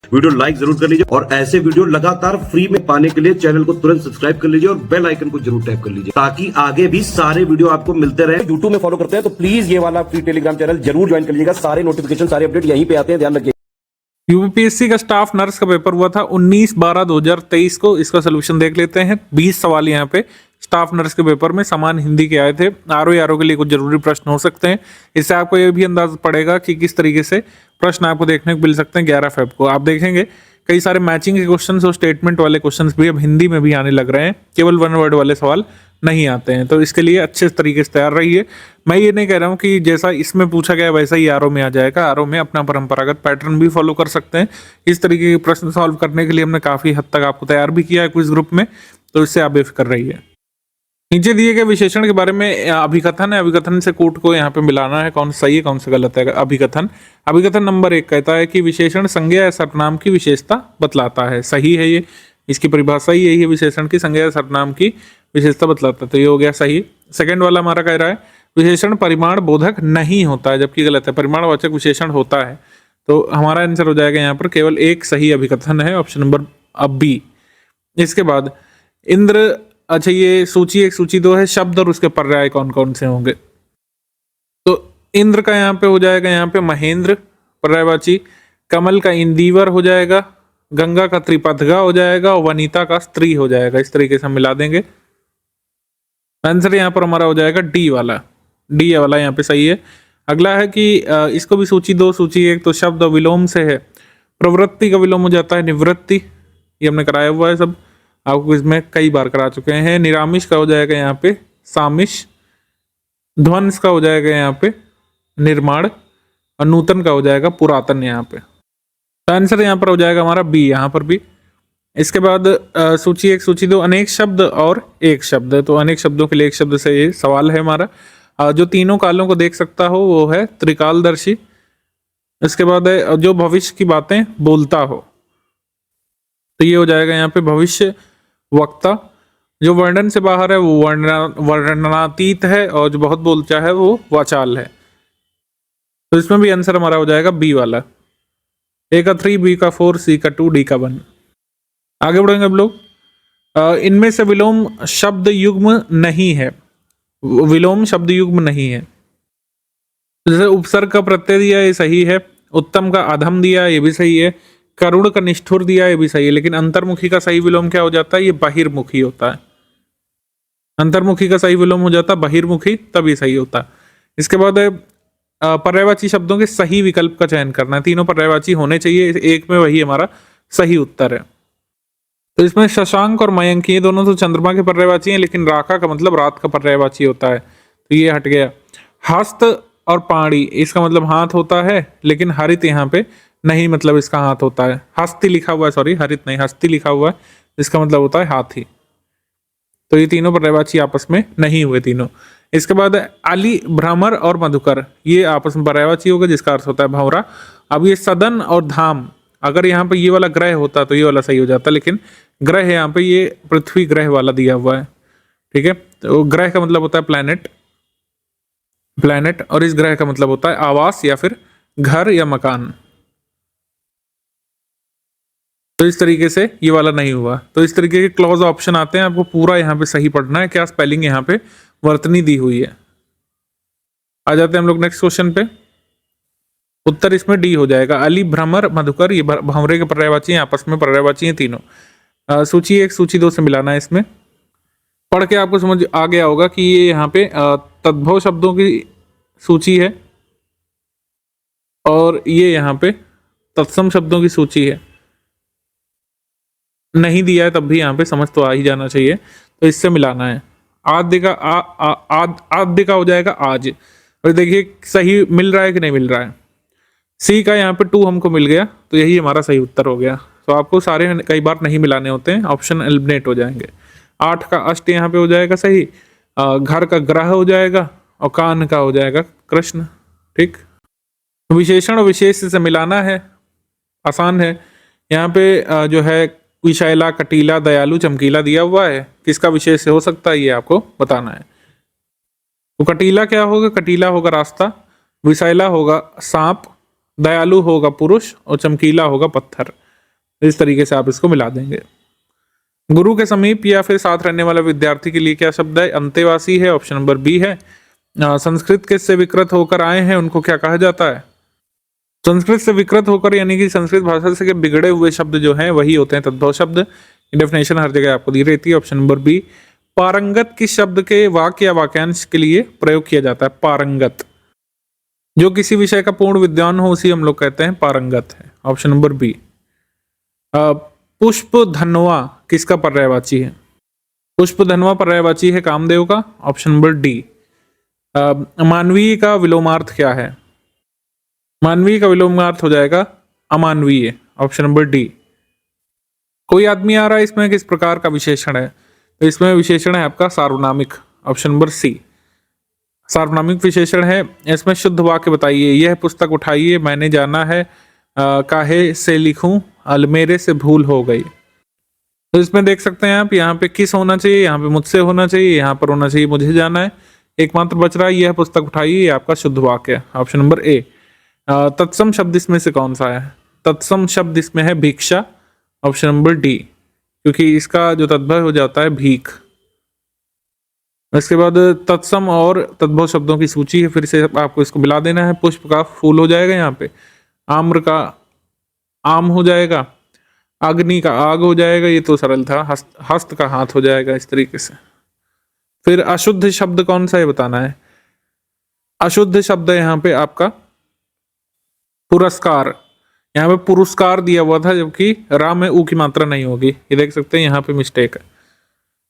Video like जरूर कर लीजिए और ऐसे वीडियो लगातार फ्री में पाने के लिए चैनल को तुरंत सब्सक्राइब कर लीजिए और बेल आइकन को जरूर टैप कर लीजिए ताकि आगे भी सारे वीडियो आपको मिलते रहे। यूट्यूब में फॉलो करते हैं तो प्लीज ये वाला फ्री टेलीग्राम चैनल जरूर ज्वाइन कर लीजिएगा। सारे नोटिफिकेशन सारे अपडेट यहीं पे आते हैं, ध्यान रखिए। यूपीएससी का स्टाफ नर्स का पेपर हुआ था 19/12/2023 को। इसका सोल्यूशन देख लेते हैं। 20 सवाल यहाँ पे स्टाफ नर्स के पेपर में समान हिंदी के आए थे। आरओ के लिए कुछ जरूरी प्रश्न हो सकते हैं। इससे आपको ये भी अंदाज पड़ेगा कि किस तरीके से प्रश्न आपको देखने को मिल सकते हैं। 11 फेब को आप देखेंगे कई सारे मैचिंग के क्वेश्चंस और स्टेटमेंट वाले क्वेश्चंस भी अब हिंदी में भी आने लग रहे हैं। केवल वन वर्ड वाले सवाल नहीं आते हैं, तो इसके लिए अच्छे तरीके से तैयार रहिए। मैं ये नहीं कह रहा हूँ कि जैसा इसमें पूछा गया वैसा ही आरओ में आ जाएगा। आरओ में अपना परंपरागत पैटर्न भी फॉलो कर सकते हैं। इस तरीके के प्रश्न सॉल्व करने के लिए हमने काफी हद तक आपको तैयार भी किया है क्विज ग्रुप में, तो इससे आप बेफिक्र रहिए। नीचे दिए गए विशेषण के बारे में अभिकथन है। अभिकथन से कूट को यहाँ पे मिलाना है, कौन सा सही है कौन सा गलत है। अभिकथन नंबर 1 कहता है कि विशेषण संज्ञा या सर्वनाम की विशेषता बतलाता है। सही है ये, इसकी परिभाषा ही यही है, विशेषण की संज्ञा या सर्वनाम की विशेषता बतलाता है, तो ये हो गया सही। सेकंड वाला हमारा कह रहा है विशेषण परिमाण बोधक नहीं होता है, जबकि गलत है, परिमाणवाचक विशेषण होता है। तो हमारा आंसर हो जाएगा यहाँ पर केवल एक सही अभिकथन है, ऑप्शन नंबर बी। इसके बाद इंद्र, अच्छा ये सूची 1 सूची 2 है। शब्द और उसके पर्याय कौन कौन से होंगे, तो इंद्र का यहाँ पे हो जाएगा यहाँ पे महेंद्र पर्यायवाची, कमल का इंदिवर हो जाएगा, गंगा का त्रिपथगा हो जाएगा और वनिता का स्त्री हो जाएगा। इस तरीके से हम मिला देंगे। आंसर यहाँ पर हमारा हो जाएगा डी वाला यहाँ पे सही है। अगला है कि इसको भी सूची 2 सूची 1, तो शब्द विलोम से है। प्रवृत्ति का विलोम हो जाता है निवृत्ति, ये हमने कराया हुआ है सब, आपको इसमें कई बार करा चुके हैं। निरामिष का हो जाएगा यहाँ पे सामिश, ध्वंस का हो जाएगा यहाँ पे निर्माण और नूतन का हो जाएगा पुरातन यहाँ पे। तो आंसर यहाँ पर हो जाएगा हमारा बी यहाँ पर भी। इसके बाद सूची 1 सूची 2 अनेक शब्द और एक शब्द, तो अनेक शब्दों के लिए एक शब्द से ये सवाल है हमारा। जो तीनों कालों को देख सकता हो वो है त्रिकालदर्शी। इसके बाद है जो भविष्य की बातें बोलता हो, तो ये हो जाएगा यहाँ पे भविष्य वक्ता। जो वर्णन से बाहर है वो वर्णनातीत है और जो बहुत बोलता है वो वाचाल है। तो इसमें भी आंसर हमारा हो जाएगा बी वाला। ए का 3, बी का 4, सी का 2, डी का 1। आगे बढ़ेंगे अब लोग। इनमें से विलोम शब्द युग्म नहीं है, विलोम शब्द युग्म नहीं है। जैसे उपसर्ग का प्रत्यय दिया ये सही है, उत्तम का अधम दिया ये भी सही है, करुण का निष्ठुर दिया ये भी सही है, लेकिन अंतर्मुखी का सही विलोम क्या हो जाता है, ये बहिर्मुखी होता है। अंतर्मुखी का सही विलोम हो जाता है बहिर्मुखी, तब ये सही होता है। इसके बाद पर्यायवाची शब्दों के सही विकल्प का चयन करना है। तीनों पर्यायवाची होने चाहिए, एक में वही हमारा सही उत्तर है। तो इसमें शशांक और मयंक ये दोनों तो चंद्रमा के पर्यायवाची हैं, लेकिन राका का मतलब रात का पर्यायवाची होता है, तो ये हट गया। हस्त और पाणी इसका मतलब हाथ होता है, लेकिन हरित यहाँ पे नहीं, मतलब इसका हाथ होता है। हस्ती लिखा हुआ है, सॉरी हरित नहीं हस्ती लिखा हुआ है, इसका मतलब होता है हाथी। तो ये तीनों पर्यायवाची आपस में नहीं हुए तीनों। इसके बाद अली, भ्रमर और मधुकर ये आपस में पर्यायवाची होगा, जिसका अर्थ होता है भंवरा। अब ये सदन और धाम, अगर यहाँ पे ये वाला ग्रह होता तो ये वाला सही हो जाता, लेकिन ग्रह यहाँ पे ये पृथ्वी ग्रह वाला दिया हुआ है, ठीक है। तो ग्रह का मतलब होता है प्लैनेट, और इस ग्रह का मतलब होता है आवास या फिर घर या मकान। तो इस तरीके से ये वाला नहीं हुआ। तो इस तरीके के क्लॉज ऑप्शन आते हैं, आपको पूरा यहाँ पे सही पढ़ना है, क्या स्पेलिंग यहाँ पे वर्तनी दी हुई है। आ जाते हैं हम लोग नेक्स्ट क्वेश्चन पे। उत्तर इसमें डी हो जाएगा। अली, भ्रमर, मधुकर ये भंवरे के पर्यायवाची हैं, आपस में पर्यायवाची हैं तीनों। सूची 1 सूची 2 से मिलाना है। इसमें पढ़ के आपको समझ आ गया होगा कि ये यहाँ पे तद्भव शब्दों की सूची है और ये यहाँ पे तत्सम शब्दों की सूची है। नहीं दिया है तब भी यहाँ पे समझ तो आ ही जाना चाहिए, तो इससे मिलाना है। आद्य का हो जाएगा आज, और देखिए सही मिल रहा है कि नहीं मिल रहा है। सी का यहाँ पे 2 हमको मिल गया, तो यही हमारा सही उत्तर हो गया। तो आपको सारे कई बार नहीं मिलाने होते हैं, ऑप्शन एलिमिनेट हो जाएंगे। 8 का अष्ट यहाँ पे हो जाएगा सही, घर का ग्रह हो जाएगा और कान का हो जाएगा कृष्ण, ठीक। विशेषण और विशेष से मिलाना है, आसान है। यहाँ पे जो है विशैला, कटीला, दयालु, चमकीला दिया हुआ है, किसका विशेष हो सकता है ये आपको बताना है। तो कटीला क्या होगा, कटीला होगा रास्ता, विशैला होगा सांप, दयालु होगा पुरुष और चमकीला होगा पत्थर। इस तरीके से आप इसको मिला देंगे। गुरु के समीप या फिर साथ रहने वाला विद्यार्थी के लिए क्या शब्द है? अंतेवासी है, ऑप्शन नंबर बी है। संस्कृत किससे विकृत होकर आए हैं, उनको क्या कहा जाता है? संस्कृत से विकृत होकर यानी कि संस्कृत भाषा से बिगड़े हुए शब्द जो हैं वही होते हैं तद्भव शब्द। डेफिनेशन हर जगह आपको दी रहती है। Option number B. पारंगत किस शब्द के वाक्य या वाक्यांश के लिए प्रयोग किया जाता है? पारंगत, जो किसी विषय का पूर्ण विद्वान हो उसी हम लोग कहते हैं पारंगत है। Option number B. पुष्प धनवा किसका पर्यायवाची है? पुष्प धनवा पर्यायवाची है कामदेव का। Option number D. मानवीय का विलोमार्थ क्या है? मानवीय का विलोमार्थ हो जाएगा अमानवीय। Option number D. कोई आदमी आ रहा है, इसमें किस प्रकार का विशेषण है? तो इसमें विशेषण है आपका सार्वनामिक। ऑप्शन नंबर सी, सार्वनामिक विशेषण है। इसमें शुद्ध वाक्य बताइए। यह पुस्तक उठाइए, मैंने जाना है, काहे से लिखूं, अलमेरे से भूल हो गई। तो इसमें देख सकते हैं आप, यहाँ पे किस होना चाहिए, यहाँ पे मुझसे होना चाहिए, यहाँ पर होना चाहिए मुझे जाना है। एकमात्र बच रहा है यह पुस्तक उठाइए, ये आपका शुद्ध वाक्य है। Option number A. तत्सम शब्द इसमें से कौन सा है? तत्सम शब्द इसमें है भिक्षा। ऑप्शन नंबर डी, क्योंकि इसका जो तद्भव हो जाता है भीख। इसके बाद तत्सम और तद्भव शब्दों की सूची है, फिर से आपको इसको मिला देना है। पुष्प का फूल हो जाएगा यहाँ पे, आम्र का आम हो जाएगा, अग्नि का आग हो जाएगा, ये तो सरल था। हस्त का हाथ हो जाएगा, इस तरीके से। फिर अशुद्ध शब्द कौन सा है बताना है। अशुद्ध शब्द है यहाँ पे आपका पुरस्कार। यहाँ पे पुरस्कार दिया हुआ था, जबकि रा में ऊ की मात्रा नहीं होगी, ये देख सकते हैं यहाँ पे मिस्टेक है।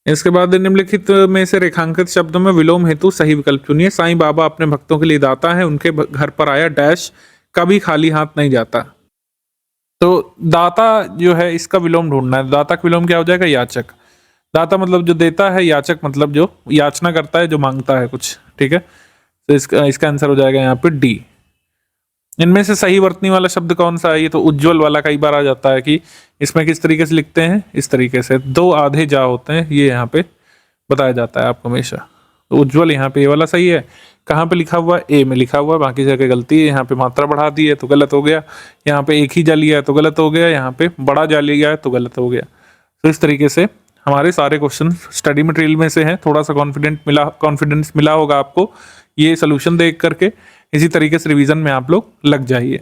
इसके बाद निम्नलिखित में से रेखांकित शब्दों में विलोम हेतु सही विकल्प चुनिए। साईं बाबा अपने भक्तों के लिए दाता है, उनके घर पर आया डैश, कभी खाली हाथ नहीं जाता। तो दाता जो है इसका विलोम ढूंढना है। दाता का विलोम क्या हो जाएगा? याचक। दाता मतलब जो देता है, याचक मतलब जो याचना करता है, जो मांगता है कुछ। ठीक है, तो इसका आंसर हो जाएगा यहाँ पे डी। इनमें से सही वर्तनी वाला शब्द कौन सा है? ये तो उज्जवल वाला कई बार आ जाता है कि इसमें किस तरीके से लिखते हैं, इस तरीके से दो आधे जा होते हैं, ये यहाँ पे बताया जाता है आपको हमेशा। तो उज्जवल यहाँ पे ये वाला सही है। कहाँ पे लिखा हुआ है? ए में लिखा हुआ है, बाकी जगह गलती है। यहाँ पे मात्रा बढ़ा दी है तो गलत हो गया, यहाँ पे एक ही जा लिया है तो गलत हो गया, यहाँ पे बड़ा जा लिया है तो गलत हो गया। तो इस तरीके से हमारे सारे क्वेश्चन स्टडी मटेरियल में से हैं। थोड़ा सा कॉन्फिडेंस मिला होगा आपको ये सोल्यूशन देख करके। इसी तरीके से रिवीजन में आप लोग लग जाइए।